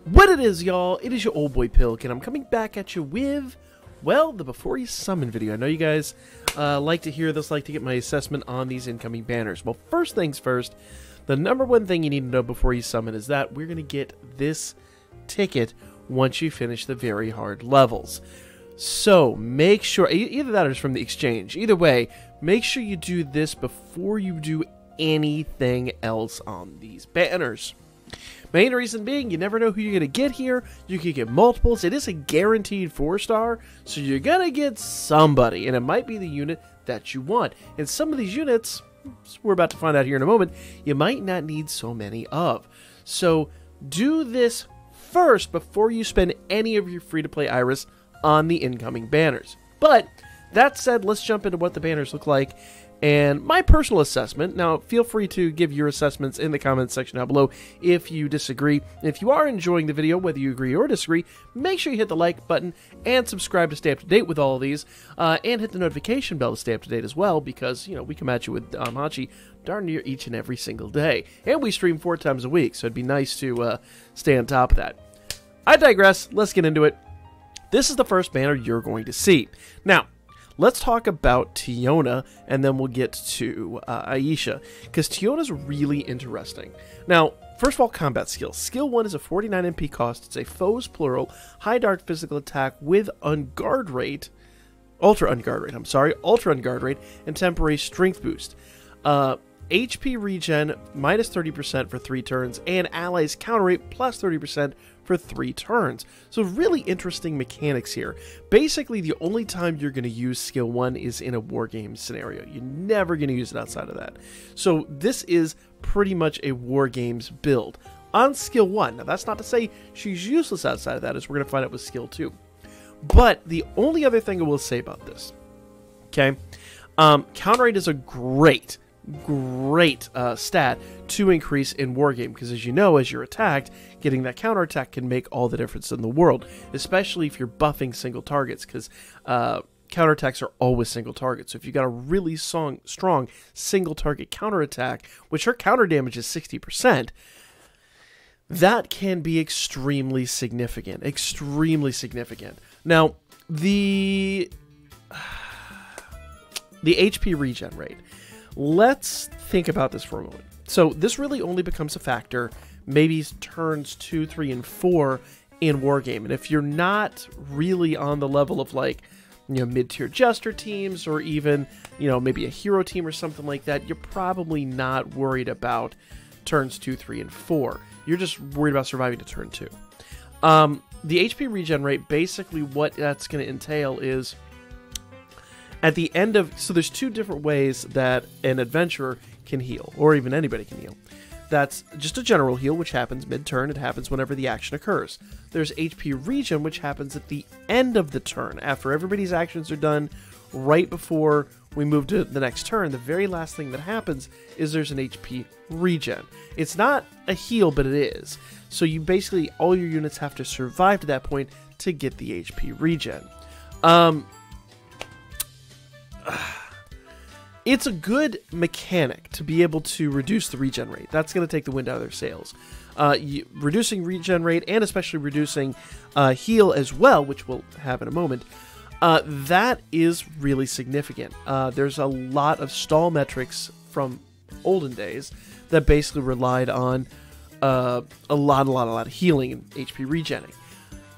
What it is, y'all, it is your old boy Pilk, and I'm coming back at you with, well, the Before You Summon video. I know you guys like to hear this, like to get my assessment on these incoming banners. Well, first things first, the number one thing you need to know before you summon is that we're going to get this ticket once you finish the very hard levels. So, make sure, either that or it's from the exchange. Either way, make sure you do this before you do anything else on these banners. Main reason being, you never know who you're going to get here. You can get multiples. It is a guaranteed 4-star, so you're going to get somebody, and it might be the unit that you want. And some of these units, we're about to find out here in a moment, you might not need so many of. So do this first before you spend any of your free-to-play Iris on the incoming banners. But that said, let's jump into what the banners look like and my personal assessment. Now, feel free to give your assessments in the comments section down below if you disagree. If you are enjoying the video, whether you agree or disagree, make sure you hit the like button and subscribe to stay up to date with all of these, and hit the notification bell to stay up to date as well, because, you know, we come at you with Hachi darn near each and every single day. And we stream 4 times a week, so it'd be nice to stay on top of that. I digress. Let's get into it. This is the first banner you're going to see. Now, let's talk about Tiona, and then we'll get to Aisha, because Tiona's really interesting. Now, first of all, combat skills. Skill 1 is a 49 MP cost. It's a foes plural, high dart physical attack with unguard rate, ultra unguard rate, and temporary strength boost. HP regen minus 30% for 3 turns, and allies counter rate plus 30% for 3 turns. So really interesting mechanics here. Basically, the only time you're going to use skill 1 is in a war game scenario. You're never going to use it outside of that. So this is pretty much a war games build on skill 1. Now, that's not to say she's useless outside of that, as we're going to find out with skill 2. But the only other thing I will say about this, okay, counter rate is a great stat to increase in wargame, because as you know, as you're attacked, getting that counter attack can make all the difference in the world, especially if you're buffing single targets, because counter attacks are always single targets. So if you got a really strong single target counter attack, which her counter damage is 60%, that can be extremely significant. Now, the HP regen rate. Let's think about this for a moment. So this really only becomes a factor maybe turns 2, 3, and 4 in Wargame. And if you're not really on the level of, like, you know, mid-tier Jester teams, or even, you know, maybe a hero team or something like that, you're probably not worried about turns 2, 3, and 4. You're just worried about surviving to turn 2. The HP regen rate, basically what that's going to entail is, at the end of, so there's 2 different ways that an adventurer can heal, or even anybody can heal. That's just a general heal, which happens mid-turn. It happens whenever the action occurs. There's HP regen, which happens at the end of the turn, after everybody's actions are done, right before we move to the next turn. The very last thing that happens is there's an HP regen. It's not a heal, but it is. So you basically, all your units have to survive to that point to get the HP regen. It's a good mechanic to be able to reduce the regen rate. That's going to take the wind out of their sails. Reducing regen rate, and especially reducing heal as well, which we'll have in a moment, that is really significant. There's a lot of stall metrics from olden days that basically relied on a lot of healing and HP regenning.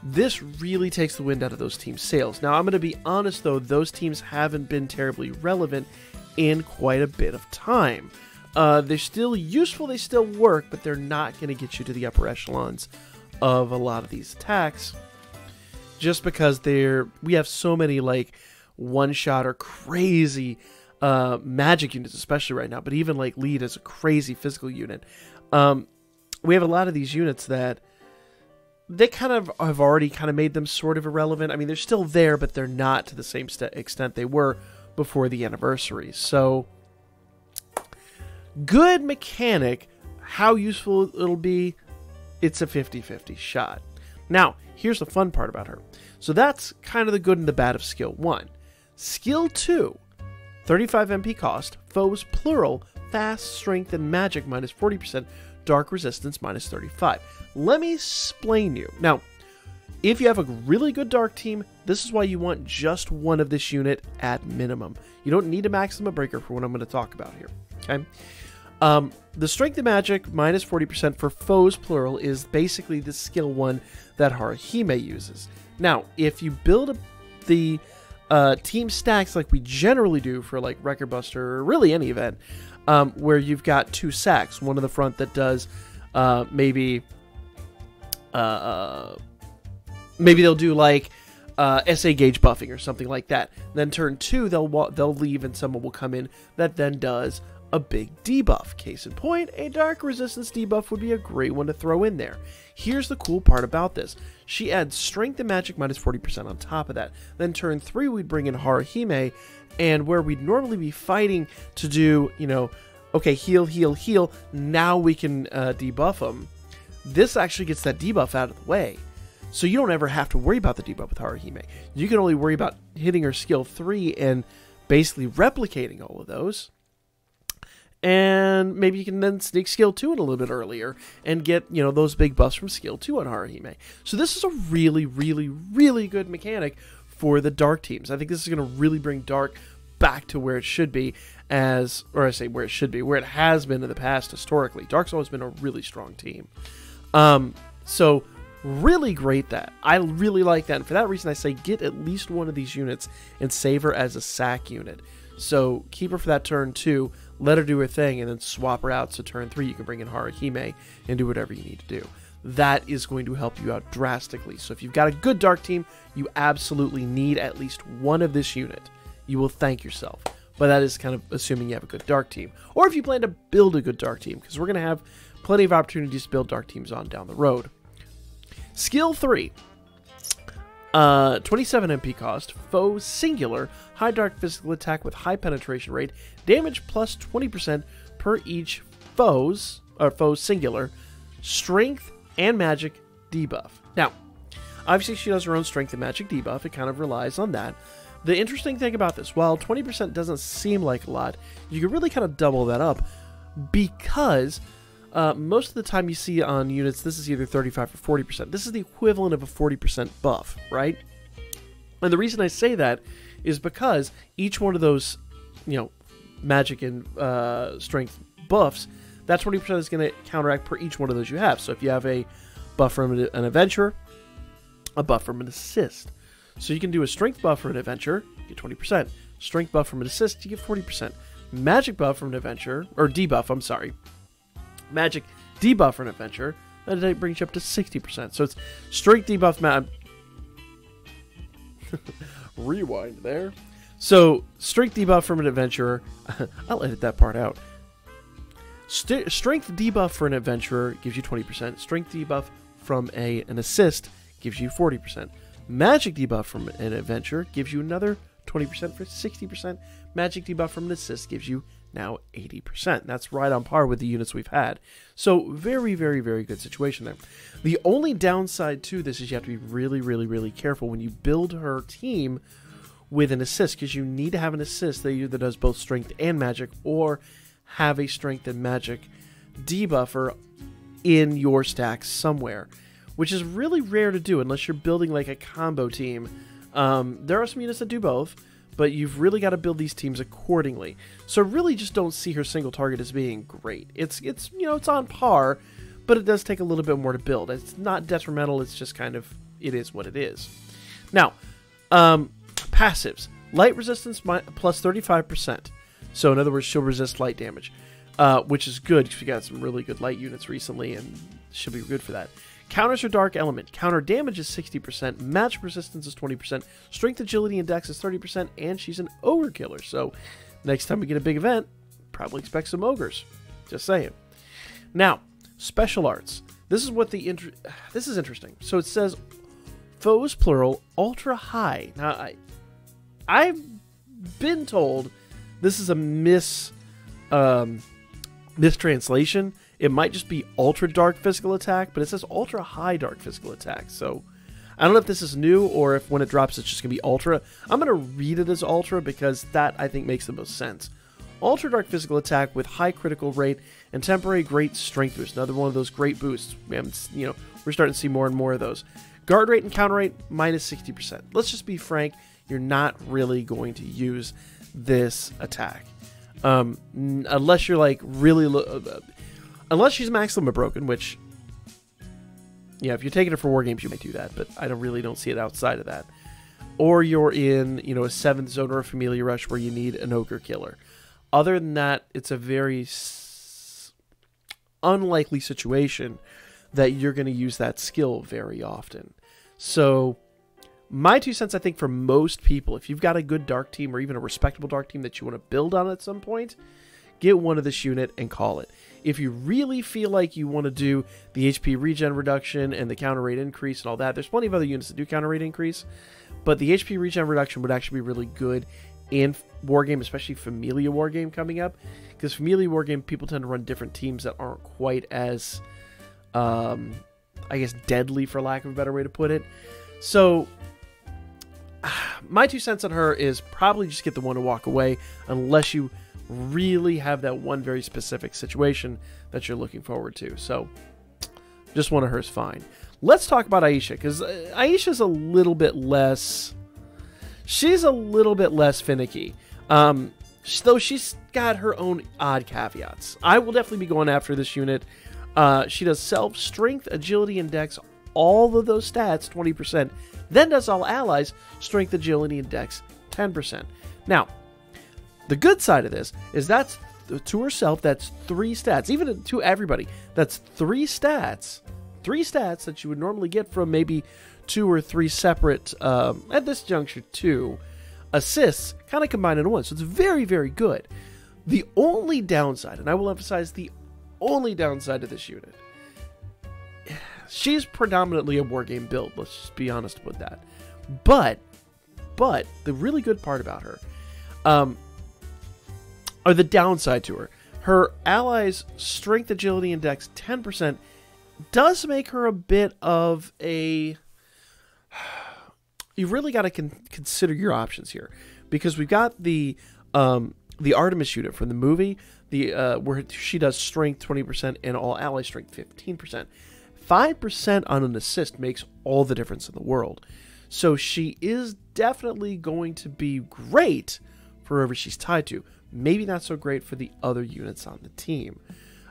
This really takes the wind out of those teams' sails. Now, I'm going to be honest, though, those teams haven't been terribly relevant in quite a bit of time. They're still useful, they still work, but they're not going to get you to the upper echelons of a lot of these attacks, just because we have so many, like, one-shot or crazy magic units, especially right now, but even, like, lead is a crazy physical unit. We have a lot of these units that they kind of have already kind of made them sort of irrelevant. I mean, they're still there, but they're not to the same extent they were before the anniversary. So, good mechanic. How useful it'll be, it's a 50-50 shot. Now, here's the fun part about her. So that's kind of the good and the bad of skill 1. Skill 2, 35 MP cost, foes plural, fast, strength, and magic minus 40%, dark resistance minus 35. Let me explain you. Now, if you have a really good dark team, this is why you want just one of this unit at minimum. You don't need a maximum breaker for what I'm going to talk about here. Okay. The strength of magic minus 40% for foes plural is basically the skill 1 that Harahime uses. Now, if you build the team stacks like we generally do for like Record Buster or really any event, where you've got 2 sacks, one in the front that does maybe they'll do like SA gauge buffing or something like that. Then turn 2, they'll leave and someone will come in that then does a big debuff. Case in point, a dark resistance debuff would be a great one to throw in there. Here's the cool part about this. She adds strength and magic minus 40% on top of that. Then turn 3, we'd bring in Harahime, and where we'd normally be fighting to do, you know, okay, heal, heal, heal, now we can debuff them. This actually gets that debuff out of the way. So you don't ever have to worry about the debuff with Harahime. You can only worry about hitting her skill 3 and basically replicating all of those. And maybe you can then sneak skill 2 in a little bit earlier and get, you know, those big buffs from skill 2 on Harahime. So this is a really, really, really good mechanic for the dark teams. I think this is going to really bring dark back to where it should be where it has been in the past historically. Dark's always been a really strong team. So really great that. I really like that. And for that reason, I say get at least one of these units and save her as a sack unit. So keep her for that turn 2, let her do her thing, and then swap her out. So turn 3, you can bring in Harahime and do whatever you need to do. That is going to help you out drastically. So if you've got a good dark team, you absolutely need at least one of this unit. You will thank yourself. But that is kind of assuming you have a good dark team. Or if you plan to build a good dark team, because we're going to have plenty of opportunities to build dark teams on down the road. Skill 3. 27 MP cost, foe singular, high dark physical attack with high penetration rate, damage plus 20% per each foe singular, strength and magic debuff. Now, obviously she does her own strength and magic debuff, it kind of relies on that. The interesting thing about this, while 20% doesn't seem like a lot, you can really kind of double that up because most of the time you see on units, this is either 35 or 40%. This is the equivalent of a 40% buff, right? And the reason I say that is because each one of those, you know, magic and strength buffs, that 20% is going to counteract per each one of those you have. So if you have a buff from an adventure, a buff from an assist. So you can do a strength buff from an adventure, you get 20%. Strength buff from an assist, you get 40%. Magic buff from an adventure, or debuff, I'm sorry. Magic debuff for an adventure, that brings you up to 60%. So it's strength debuff, rewind there. So strength debuff from an adventurer, I'll edit that part out. Strength debuff for an adventurer gives you 20%. Strength debuff from an assist gives you 40%. Magic debuff from an adventurer gives you another 20% for 60%. Magic debuff from an assist gives you now 80%. That's right on par with the units we've had. So very, very, very good situation there. The only downside to this is you have to be really, really, really careful when you build her team with an assist, because you need to have an assist that either does both strength and magic, or have a strength and magic debuffer in your stack somewhere, which is really rare to do unless you're building like a combo team. There are some units that do both, but you've really got to build these teams accordingly. So really just don't see her single target as being great. It's you know, it's on par, but it does take a little bit more to build. It's not detrimental, it's just kind of, it is what it is. Now, passives. Light resistance plus 35%. So in other words, she'll resist light damage, which is good because we got some really good light units recently and should be good for that. Counters her dark element. Counter damage is 60%, magic resistance is 20%, strength, agility, and dex is 30%, and she's an ogre killer. So next time we get a big event, probably expect some ogres. Just saying. Now, special arts. This is what this is interesting. So it says foes plural ultra high. Now I've been told this is a mistranslation. It might just be ultra dark physical attack, but it says ultra high dark physical attack. So I don't know if this is new or if when it drops it's just going to be ultra. I'm going to read it as ultra because that I think makes the most sense. Ultra Dark physical attack with high critical rate and temporary great strength boost. Another one of those great boosts. You know, we're starting to see more and more of those. Guard rate and counter rate, minus 60%. Let's just be frank, you're not really going to use this attack. Unless you're like really... unless she's max limit broken, which... yeah, if you're taking it for war games, you might do that, but I really don't see it outside of that. Or you're in, you know, a 7th zone or a Familia Rush where you need an Ogre Killer. Other than that, it's a very unlikely situation that you're going to use that skill very often. So, my 2 cents, I think, for most people, if you've got a good dark team or even a respectable dark team that you want to build on at some point, get one of this unit and call it. If you really feel like you want to do the HP regen reduction and the counter rate increase and all that, there's plenty of other units that do counter rate increase, but the HP regen reduction would actually be really good in Wargame, especially Familia Wargame coming up, because Familia Wargame, people tend to run different teams that aren't quite as... I guess deadly, for lack of a better way to put it. So my 2 cents on her is probably just get the one to walk away, unless you really have that one very specific situation that you're looking forward to. So just one of her is fine. Let's talk about Aisha, because Aisha's a little bit less... she's a little bit less finicky. Though she's got her own odd caveats. I will definitely be going after this unit. She does self, strength, agility, and dex, all of those stats, 20%. Then does all allies, strength, agility, and dex, 10%. Now, the good side of this is that's to herself, that's 3 stats. Even to everybody, that's 3 stats. 3 stats that you would normally get from maybe 2 or 3 separate, at this juncture, 2 assists, kind of combined into one. So it's very, very good. The only downside, and I will emphasize the only downside to this unit, she's predominantly a war game build, let's just be honest with that, but the really good part about her, or the downside to her allies strength, agility, and dex 10% does make her a bit of a... you really got to consider your options here, because we've got the Artemis unit from the movie, where she does strength 20% and all ally strength 15%. 5% on an assist makes all the difference in the world. So she is definitely going to be great for whoever she's tied to. Maybe not so great for the other units on the team.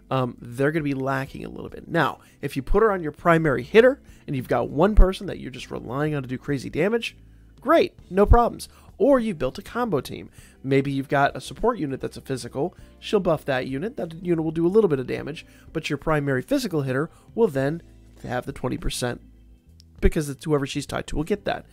They're going to be lacking a little bit. Now, if you put her on your primary hitter and you've got one person that you're just relying on to do crazy damage, great, no problems. Or you've built a combo team. Maybe you've got a support unit that's a physical. She'll buff that unit. That unit will do a little bit of damage, but your primary physical hitter will then have the 20%, because it's whoever she's tied to will get that.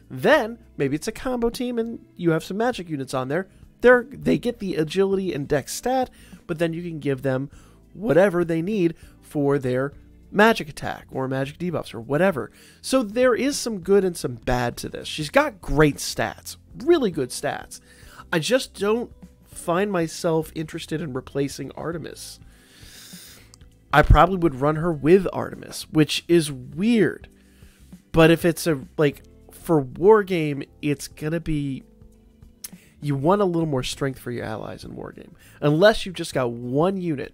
Then maybe it's a combo team and you have some magic units on there. They get the agility and dex stat, but then you can give them whatever they need for their magic attack or magic debuffs or whatever. So there is some good and some bad to this. She's got great stats, really good stats. I just don't find myself interested in replacing Artemis. I probably would run her with Artemis, which is weird. But if it's for Wargame, it's gonna be, you want a little more strength for your allies in Wargame. Unless you've just got one unit,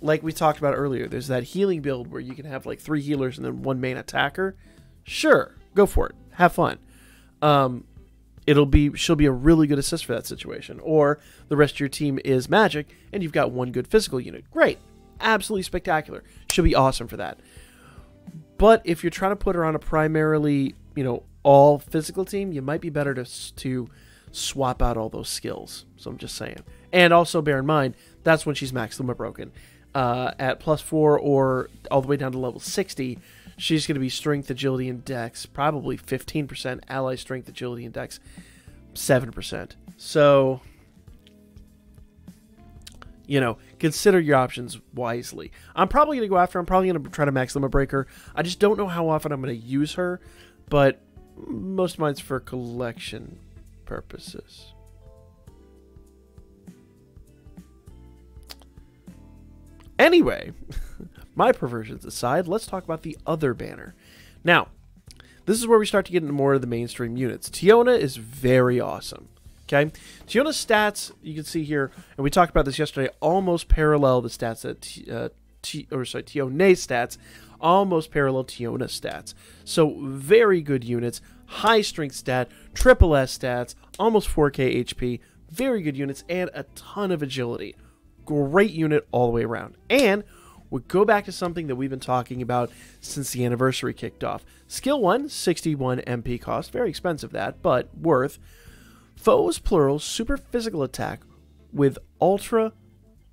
like we talked about earlier, there's that healing build where you can have like 3 healers and then 1 main attacker. Sure, go for it. Have fun. She'll be a really good assist for that situation. Or the rest of your team is magic and you've got 1 good physical unit. Great. Absolutely spectacular. She'll be awesome for that. But if you're trying to put her on a primarily, all physical team, you might be better to swap out all those skills. So I'm just saying. And also bear in mind, that's when she's max limit broken. At +4 or all the way down to level 60, she's going to be strength, agility, and dex, probably 15%, ally strength, agility, and dex, 7%. So, consider your options wisely. I'm probably going to go after her. I'm probably going to try to max limit break her. I just don't know how often I'm going to use her, but most of mine's for collection purposes. Anyway, my perversions aside, let's talk about the other banner. Now, this is where we start to get into more of the mainstream units. Tiona is very awesome. Okay, Tiona's stats, you can see here, and we talked about this yesterday, almost parallel the stats that Tione's stats, almost parallel Tiona's stats. So very good units, high strength stat, triple S stats, almost 4k HP, very good units, and a ton of agility. Great unit all the way around. And we go back to something that we've been talking about since the anniversary kicked off. Skill 1, 61 MP cost, very expensive that, but worth. Foes plural super physical attack with ultra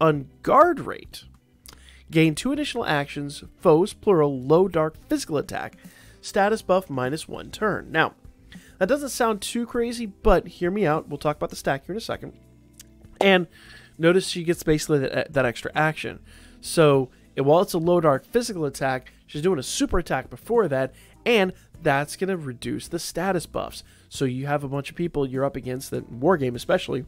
unguard rate. Gain 2 additional actions, foes plural low dark physical attack, status buff -1 turn. Now, that doesn't sound too crazy, but hear me out. We'll talk about the stack here in a second. And notice she gets basically that extra action. So while it's a low dark physical attack, she's doing a super attack before that, and that's going to reduce the status buffs. So you have a bunch of people you're up against, that Wargame especially.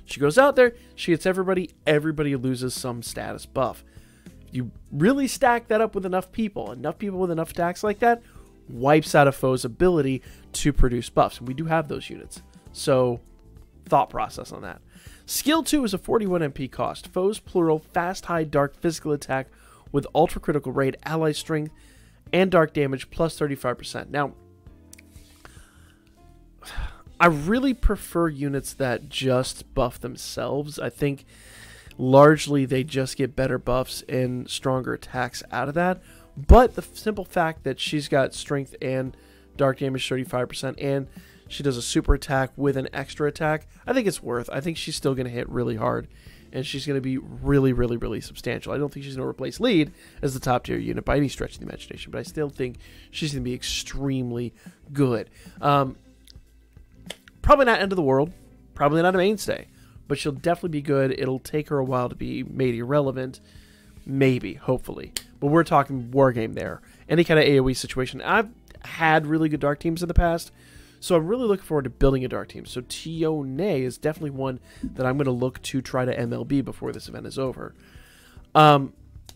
She goes out there, she hits everybody, everybody loses some status buff. You really stack that up with enough people with enough attacks like that, wipes out a foe's ability to produce buffs. And we do have those units. So, thought process on that. Skill 2 is a 41 MP cost. Foes plural fast high dark physical attack with ultra critical rate, ally strength, and dark damage plus 35%. Now, I really prefer units that just buff themselves. I think largely they just get better buffs and stronger attacks out of that. But the simple fact that she's got strength and dark damage 35% and she does a super attack with an extra attack, I think it's worth. I think she's still going to hit really hard, and she's going to be really, really, really substantial. I don't think she's going to replace Lead as the top tier unit by any stretch of the imagination, but I still think she's going to be extremely good. Probably not end of the world, probably not a mainstay, but she'll definitely be good. It'll take her a while to be made irrelevant, maybe, hopefully. But we're talking Wargame there. Any kind of AoE situation. I've had really good dark teams in the past, so I'm really looking forward to building a dark team. So Tione is definitely one that I'm going to look to try to MLB before this event is over.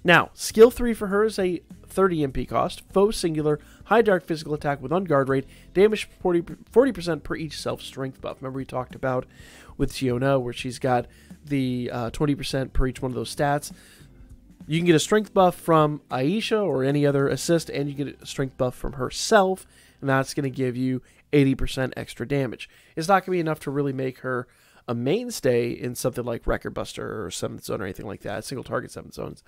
Now, skill 3 for her is a 30 MP cost, foe singular, high dark physical attack with unguard rate, damage 40% per each self-strength buff. Remember we talked about with Tiona where she's got the 20% per each one of those stats. You can get a strength buff from Aisha or any other assist, and you get a strength buff from herself, and that's going to give you 80% extra damage. It's not going to be enough to really make her a mainstay in something like Record Buster or 7th Zone or anything like that, single target 7th Zones.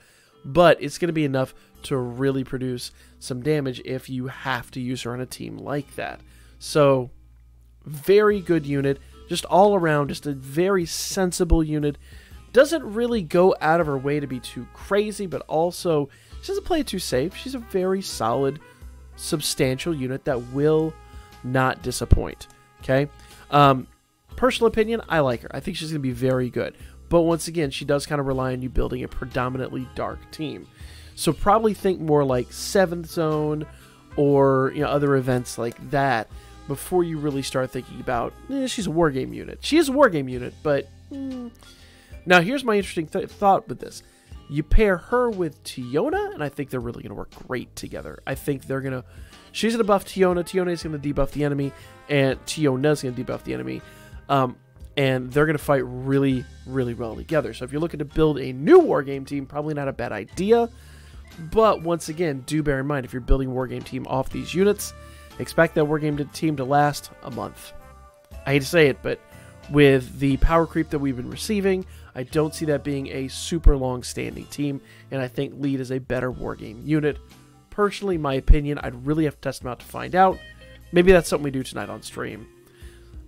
But it's going to be enough to really produce some damage if you have to use her on a team like that. So, very good unit. Just all around, just a very sensible unit. Doesn't really go out of her way to be too crazy, but also she doesn't play it too safe. She's a very solid, substantial unit that will not disappoint. Okay? Personal opinion, I like her. I think she's going to be very good. But once again, she does kind of rely on you building a predominantly dark team. So probably think more like 7th Zone or other events like that before you really start thinking about, she's a Wargame unit. She is a Wargame unit, but... Now, here's my interesting thought with this. You pair her with Tiona, and I think they're really going to work great together. I think they're going to... She's going to buff Tiona, Tiona's going to debuff the enemy, and Tiona's going to debuff the enemy. And they're going to fight really, really well together. So if you're looking to build a new Wargame team, probably not a bad idea. But once again, do bear in mind, if you're building a Wargame team off these units, expect that Wargame team to last a month. I hate to say it, but with the power creep that we've been receiving, I don't see that being a super long-standing team, and I think Lead is a better Wargame unit. Personally, my opinion, I'd really have to test them out to find out. Maybe that's something we do tonight on stream.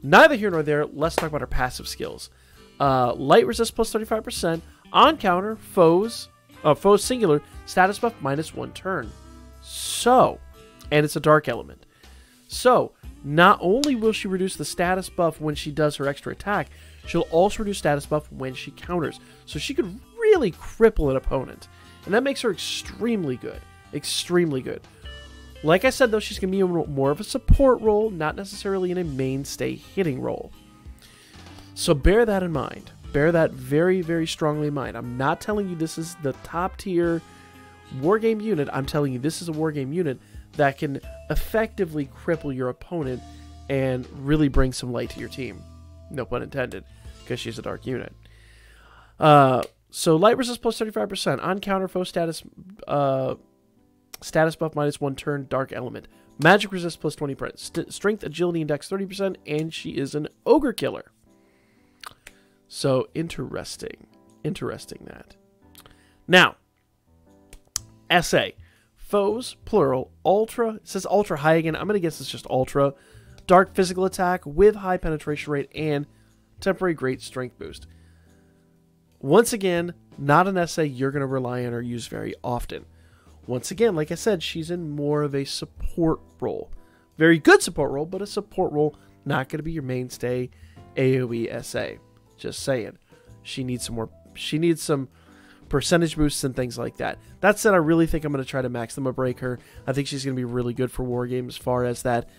Neither here nor there, let's talk about our passive skills. Light resist plus 35%, on counter, foes singular, status buff -1 turn. So, and it's a dark element. So, not only will she reduce the status buff when she does her extra attack, she'll also reduce status buff when she counters. So she could really cripple an opponent. And that makes her extremely good. Extremely good. Like I said, though, she's going to be more of a support role, not necessarily in a mainstay hitting role. So bear that in mind. Bear that very, very strongly in mind. I'm not telling you this is the top tier Wargame unit. I'm telling you this is a Wargame unit that can effectively cripple your opponent and really bring some light to your team. No pun intended, because she's a dark unit. So light resist plus 35%. On counter foe status status buff minus 1 turn, dark element. Magic resist plus 20%. Strength, agility, and dex 30%, and she is an ogre killer. So interesting. Interesting that. Now, SA. Foes, plural, ultra. It says ultra high again. I'm going to guess it's just ultra. Dark physical attack with high penetration rate and temporary great strength boost. Once again, not an SA you're going to rely on or use very often. Once again, like I said, she's in more of a support role. Very good support role, but a support role, not going to be your mainstay AoE SA. Just saying. She needs some more. She needs some percentage boosts and things like that. That said, I really think I'm going to try to Maxima break her. I think she's going to be really good for Wargame as far as that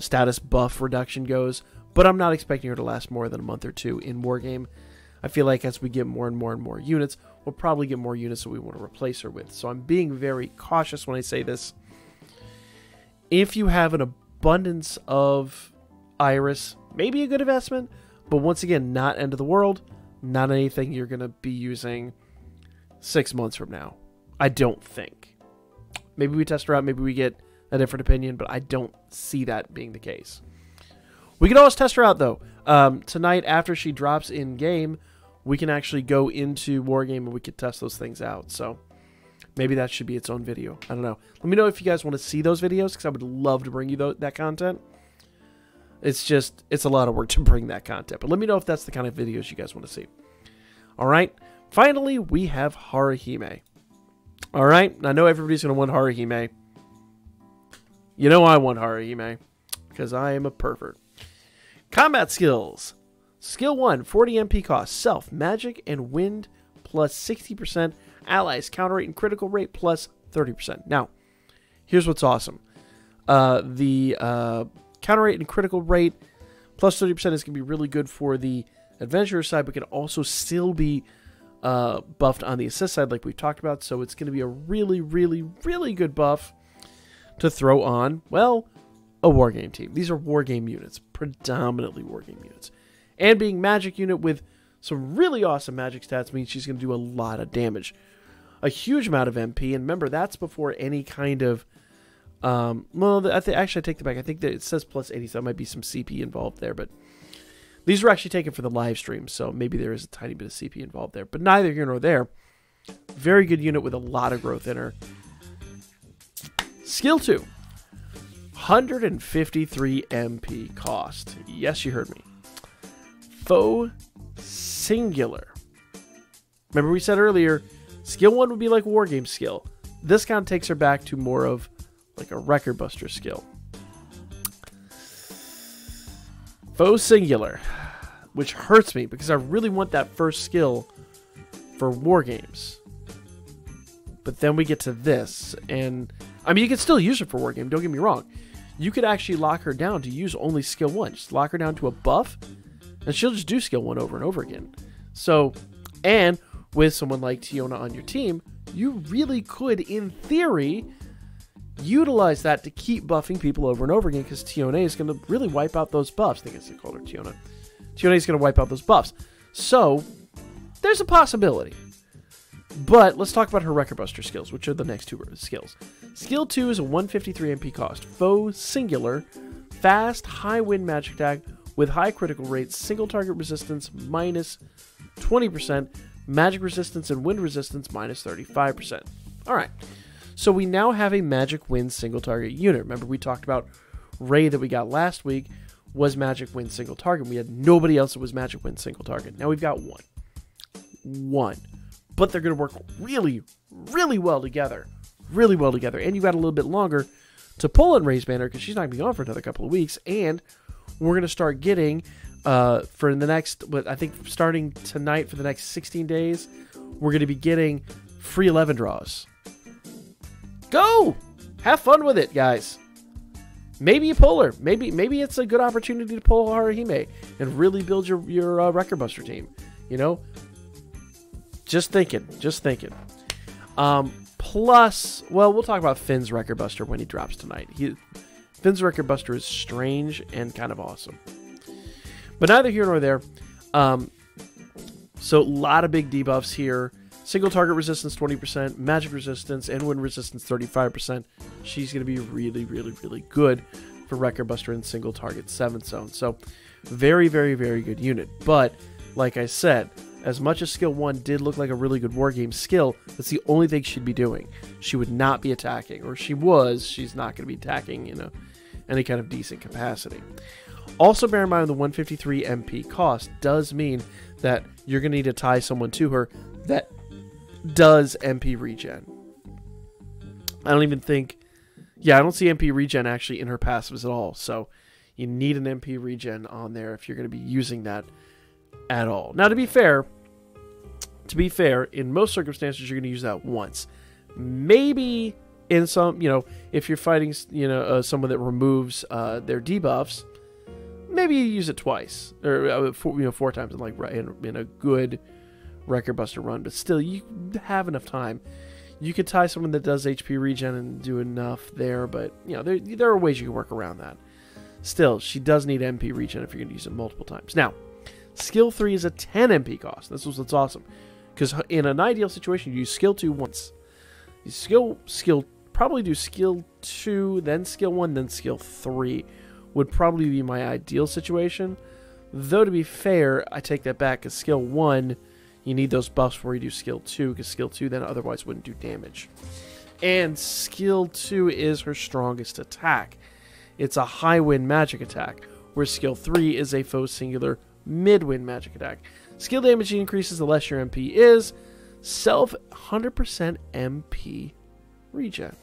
status buff reduction goes. But I'm not expecting her to last more than a month or two in Wargame. I feel like as we get more and more and more units, we'll probably get more units that we want to replace her with. So I'm being very cautious when I say this. If you have an abundance of Iris, maybe a good investment, but once again, not end of the world, not anything you're going to be using 6 months from now. I don't think. Maybe we test her out, maybe we get a different opinion, but I don't see that being the case. We can always test her out, though. Tonight, after she drops in-game, we can actually go into Wargame and we can test those things out. So maybe that should be its own video. I don't know. Let me know if you guys want to see those videos, because I would love to bring you that content. It's just, it's a lot of work to bring that content. But let me know if that's the kind of videos you guys want to see. All right. Finally, we have Harahime. All right. I know everybody's going to want Harahime. You know I want Harahime, because I am a pervert. Combat skills. Skill 1, 40 MP cost. Self, magic, and wind plus 60%. Allies, counter rate and critical rate plus 30%. Now, here's what's awesome. The counter rate and critical rate plus 30% is going to be really good for the adventurer side, but can also still be buffed on the assist side like we've talked about. So it's going to be a really, really, really good buff to throw on, well, a Wargame team. These are Wargame units, predominantly Wargame units. And being magic unit with some really awesome magic stats means she's going to do a lot of damage. A huge amount of MP, and remember, that's before any kind of, well, actually I take that back. I think that it says plus 80, so there might be some CP involved there, but these were actually taken for the live stream, so maybe there is a tiny bit of CP involved there, but neither here nor there. Very good unit with a lot of growth in her. Skill 2, 153 MP cost. Yes, you heard me. Foe singular. Remember we said earlier, skill 1 would be like Wargame skill. This kind of takes her back to more of like a Record Buster skill. Foe singular, which hurts me because I really want that first skill for Wargames. But then we get to this, and I mean, you can still use her for Wargame, don't get me wrong. You could actually lock her down to use only skill 1. Just lock her down to a buff, and she'll just do skill 1 over and over again. So, and with someone like Tiona on your team, you really could, in theory, utilize that to keep buffing people over and over again, because Tiona is going to really wipe out those buffs. I think I called her Tiona. Tiona is going to wipe out those buffs. So, there's a possibility. But let's talk about her Record Buster skills, which are the next 2 skills. Skill 2 is a 153 MP cost. Foe singular, fast, high wind magic attack with high critical rate, single target resistance minus 20%, magic resistance and wind resistance minus 35%. Alright, so we now have a magic wind single target unit. Remember we talked about Ray that we got last week was magic wind single target. We had nobody else that was magic wind single target. Now we've got one. But they're going to work really, really well together. Really well together. And you've got a little bit longer to pull in Ray's banner because she's not going to be on for another couple of weeks. And we're going to start getting, for the next, I think starting tonight for the next 16 days, we're going to be getting free 11 draws. Go! Have fun with it, guys. Maybe you pull her. Maybe it's a good opportunity to pull Harahime and really build your Record Buster team. You know? Just thinking. Plus, well, we'll talk about Finn's Record Buster when he drops tonight. Finn's Record Buster is strange and kind of awesome. But neither here nor there. So a lot of big debuffs here. Single target resistance 20%, magic resistance, and wind resistance 35%. She's going to be really, really, really good for Record Buster and single target 7th zone. So very, very, very good unit. But like I said, as much as skill 1 did look like a really good wargame skill, that's the only thing she'd be doing. She would not be attacking, or she's not going to be attacking, you know, any kind of decent capacity. Also bear in mind the 153 MP cost does mean that you're going to need to tie someone to her that does MP regen. I don't even think... Yeah, I don't see MP regen actually in her passives at all. So you need an MP regen on there if you're going to be using that at all. Now, to be fair, in most circumstances, you're going to use that once. Maybe in some, you know, if you're fighting, you know, someone that removes their debuffs, maybe you use it twice or 4 times in like in a good Record Buster run. But still, you have enough time. You could tie someone that does HP regen and do enough there, but you know there are ways you can work around that. Still, she does need MP regen if you're going to use it multiple times. Now, skill 3 is a 10 MP cost. This was what's awesome, because in an ideal situation, you use skill 2 once. You probably do skill 2, then skill 1, then skill 3 would probably be my ideal situation. Though to be fair, I take that back, because skill 1. You need those buffs before you do skill 2, because skill 2 then otherwise wouldn't do damage. And skill 2 is her strongest attack. It's a high wind magic attack, where skill 3 is a foe singular mid-wind magic attack. Skill damage increases the less your MP is. Self 100% MP regen.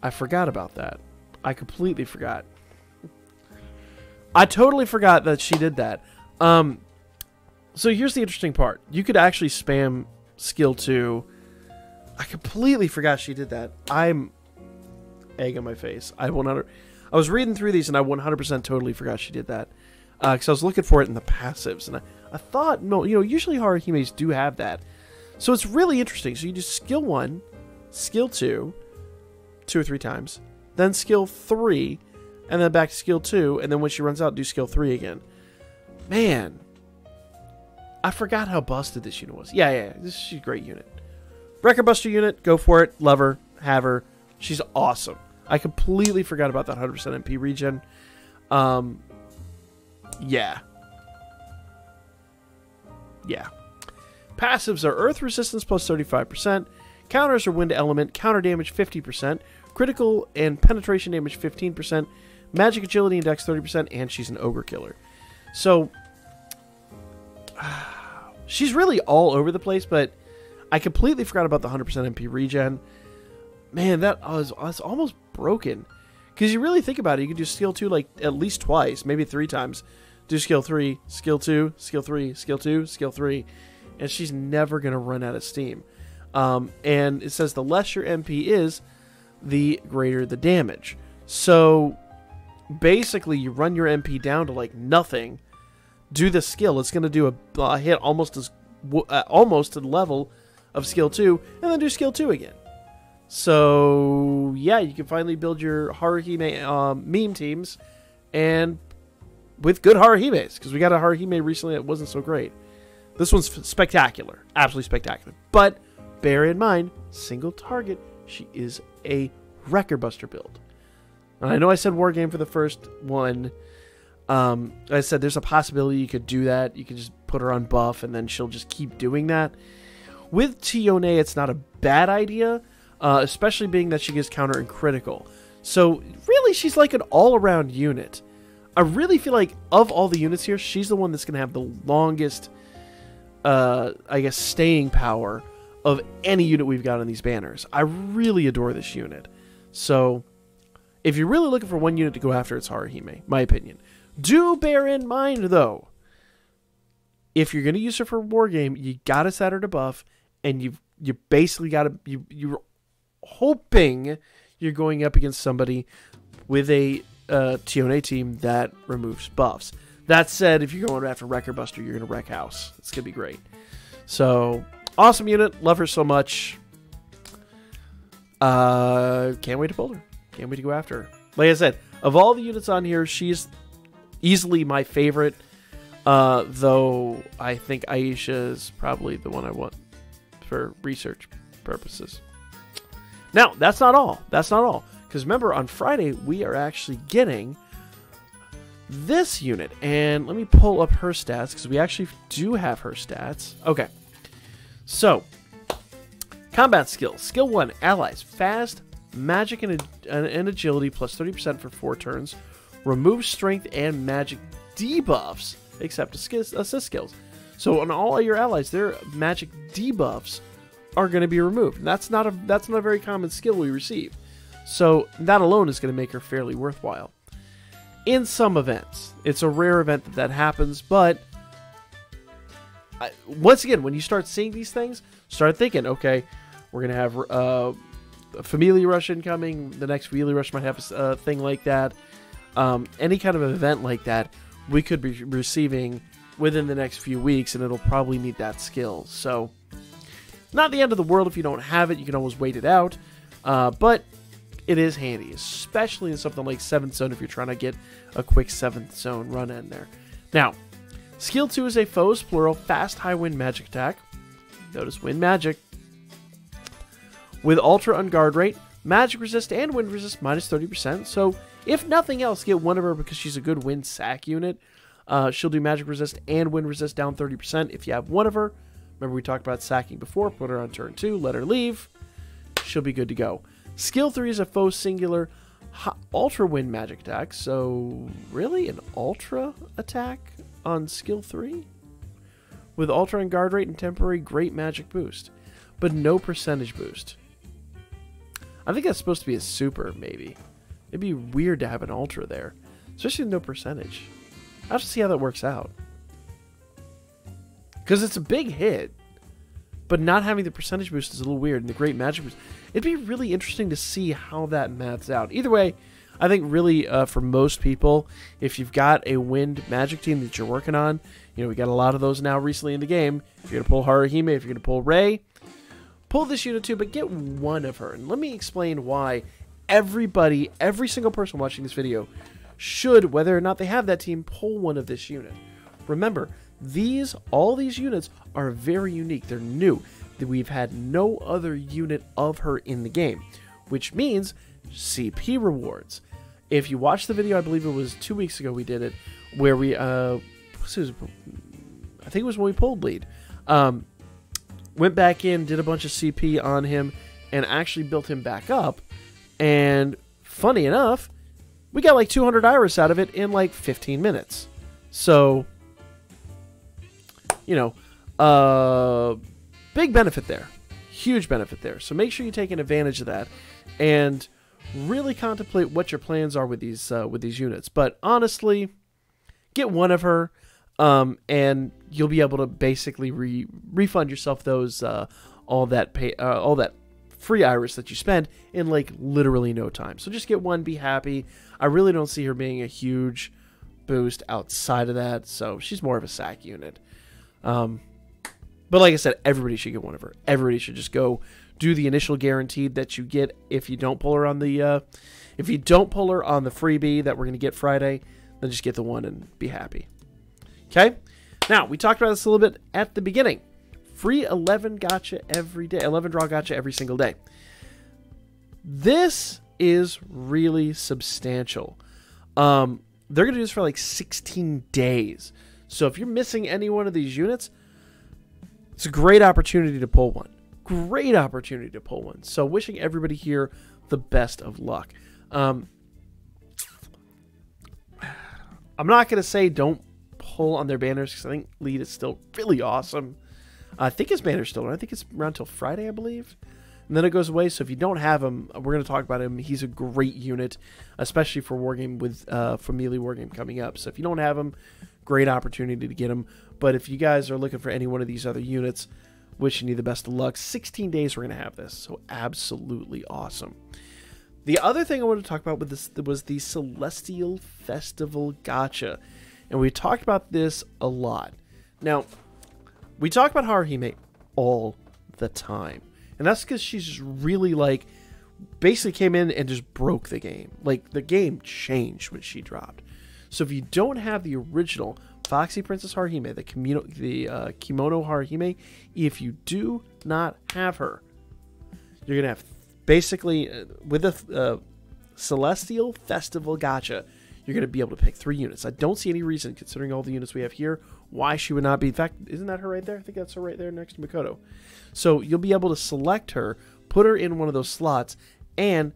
I forgot about that. I completely forgot. I totally forgot that she did that. So here's the interesting part. You could actually spam skill 2. I completely forgot she did that. I'm egg on my face. I was reading through these and I 100% totally forgot she did that. Because I was looking for it in the passives. And I thought, no, you know, usually Harahimes do have that. So it's really interesting. So you do skill 1, skill 2, 2 or 3 times. Then skill 3, and then back to skill 2. And then when she runs out, do skill 3 again. Man. I forgot how busted this unit was. Yeah, this is a great unit. Record Buster unit, go for it. Love her, have her. She's awesome. I completely forgot about that 100% MP regen. Yeah. Passives are Earth Resistance plus 35%. Counters are Wind Element. Counter damage 50%. Critical and Penetration damage 15%. Magic Agility and Dex 30%. And she's an Ogre Killer. So... she's really all over the place, but I completely forgot about the 100% MP regen. Man, that was almost broken. Because you really think about it, you can do skill 2 like at least twice, maybe 3 times. Do skill 3, skill 2, skill 3, skill 2, skill 3. And she's never going to run out of steam. And it says the less your MP is, the greater the damage. So basically you run your MP down to like nothing. Do the skill. It's going to do a hit almost to the level of skill 2, and then do skill 2 again. So yeah, you can finally build your Harahime meme teams, and with good Harahimes, because we got a Harahime recently that wasn't so great. This one's spectacular, absolutely spectacular. But bear in mind, single target. She is a Record Buster build. And I know I said war game for the first one. I said there's a possibility you could do that. You could just put her on buff and then she'll just keep doing that. With Tione, it's not a bad idea, especially being that she gives counter and critical. So really, she's like an all-around unit. I really feel like of all the units here, she's the one that's going to have the longest, I guess, staying power of any unit we've got on these banners. I really adore this unit. So if you're really looking for one unit to go after, it's Harahime, my opinion. Do bear in mind, though, if you're going to use her for Wargame, you got to set her to buff, and you basically got to... You're hoping you're going up against somebody with a Tione team that removes buffs. That said, if you're going after Record Buster, you're going to wreck house. It's going to be great. So, awesome unit. Love her so much. Can't wait to build her. Can't wait to go after her. Like I said, of all the units on here, she's Easily my favorite, though I think Aisha is probably the one I want for research purposes. Now, that's not all. That's not all. Because remember, on Friday, we are actually getting this unit. And let me pull up her stats, because we actually do have her stats. Okay. So, combat skills. Skill 1, allies. Fast, magic, and agility, plus 30% for 4 turns. Remove strength and magic debuffs, except assist skills. So on all your allies, their magic debuffs are going to be removed. And that's not a very common skill we receive. So that alone is going to make her fairly worthwhile. In some events, it's a rare event that happens, but once again, when you start seeing these things, start thinking, okay, we're going to have a Familia Rush incoming. The next Familia Rush might have a thing like that. Any kind of event like that, we could be receiving within the next few weeks, and it'll probably need that skill. So, not the end of the world if you don't have it. You can always wait it out. But it is handy, especially in something like 7th Zone if you're trying to get a quick 7th Zone run in there. Now, Skill 2 is a foes, plural, fast, high wind magic attack. Notice wind magic. With Ultra on guard rate, magic resist and wind resist minus 30%. So, if nothing else, get one of her because she's a good wind sack unit. She'll do magic resist and wind resist down 30% if you have one of her. Remember we talked about sacking before. Put her on turn 2, let her leave. She'll be good to go. Skill 3 is a foe singular ultra wind magic attack. So, really? An ultra attack on skill 3? With ultra and guard rate and temporary great magic boost. But no percentage boost. I think that's supposed to be a super, maybe. It'd be weird to have an ultra there. Especially with no percentage. I'll have to see how that works out. Because it's a big hit. But not having the percentage boost is a little weird. And the great magic boost. It'd be really interesting to see how that maths out. Either way, I think really for most people, if you've got a wind magic team that you're working on, you know, we got a lot of those now recently in the game. If you're going to pull Harahime, if you're going to pull Rei, pull this unit too, but get one of her. And let me explain why everybody, every single person watching this video should, whether or not they have that team, pull one of this unit. Remember, all these units are very unique. They're new. We've had no other unit of her in the game, which means CP rewards. If you watch the video, I believe it was 2 weeks ago we did it, where we, I think it was when we pulled lead. Went back in, did a bunch of CP on him, and actually built him back up. And funny enough, we got like 200 Iris out of it in like 15 minutes. So, you know, big benefit there. Huge benefit there. So make sure you're taking advantage of that. And really contemplate what your plans are with these units. But honestly, get one of her, and you'll be able to basically refund yourself those all that free Iris that you spend in like literally no time. So just get one, be happy. I really don't see her being a huge boost outside of that. So she's more of a sack unit. But like I said, everybody should get one of her. Everybody should just go do the initial guaranteed that you get if you don't pull her on the freebie that we're going to get Friday. Then just get the one and be happy. Okay? Now, we talked about this a little bit at the beginning. Free 11 gacha every day. 11 draw gacha every single day. This is really substantial. They're going to do this for like 16 days. So if you're missing any one of these units, it's a great opportunity to pull one. Great opportunity to pull one. So wishing everybody here the best of luck. I'm not going to say don't pull on their banners because I think lead is still really awesome. I think his banner's still around. I think it's around till Friday, I believe. And then it goes away. So if you don't have him, we're going to talk about him. He's a great unit, especially for Wargame with Familia Wargame coming up. So if you don't have him, great opportunity to get him. But if you guys are looking for any one of these other units, wishing you the best of luck. 16 days we're going to have this. So absolutely awesome. The other thing I wanted to talk about with this was the Celestial Festival Gacha. And we talked about this a lot. Now, we talk about Harahime all the time. And that's because she's just really like, basically came in and just broke the game. Like, the game changed when she dropped. So if you don't have the original Foxy Princess Harahime, the kimono Harahime, if you do not have her, you're going to have basically, with a Celestial Festival Gacha, you're going to be able to pick 3 units. I don't see any reason, considering all the units we have here, why she would not be. In fact, isn't that her right there? I think that's her right there next to Mikoto. So you'll be able to select her, put her in one of those slots, and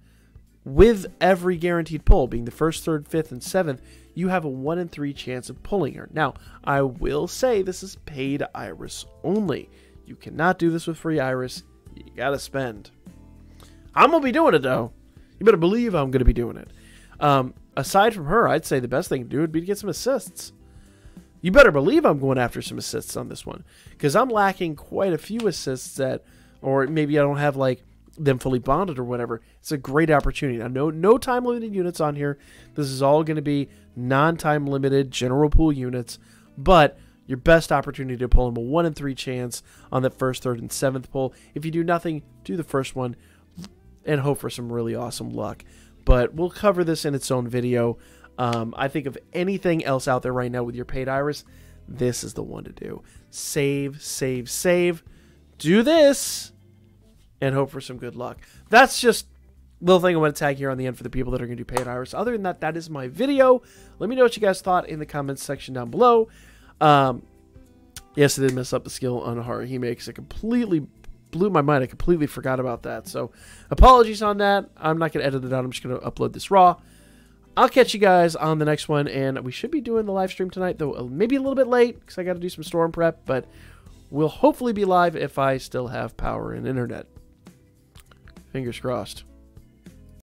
with every guaranteed pull, being the 1st, 3rd, 5th, and 7th, you have a 1 in 3 chance of pulling her. Now, I will say this is paid Iris only. You cannot do this with free Iris. You gotta spend. I'm gonna be doing it, though. You better believe I'm gonna be doing it. Aside from her, I'd say the best thing to do would be to get some assists. You better believe I'm going after some assists on this one, because I'm lacking quite a few assists or maybe I don't have like them fully bonded or whatever. It's a great opportunity. Now, no time limited units on here. This is all going to be non-time limited general pool units, but your best opportunity to pull them a 1 in 3 chance on the 1st, 3rd, and 7th pull. If you do nothing, do the first one and hope for some really awesome luck. But we'll cover this in its own video. I think of anything else out there right now with your paid Iris, this is the one to do. Save, save, save. Do this and hope for some good luck. That's just a little thing I want to tag here on the end for the people that are going to do paid Iris. Other than that, that is my video. Let me know what you guys thought in the comments section down below. Yes, I did mess up the skill on Harahime because it completely blew my mind. I completely forgot about that. So apologies on that. I'm not going to edit it out. I'm just going to upload this raw. I'll catch you guys on the next one, and we should be doing the live stream tonight, though maybe a little bit late because I got to do some storm prep, but we'll hopefully be live if I still have power and internet. Fingers crossed.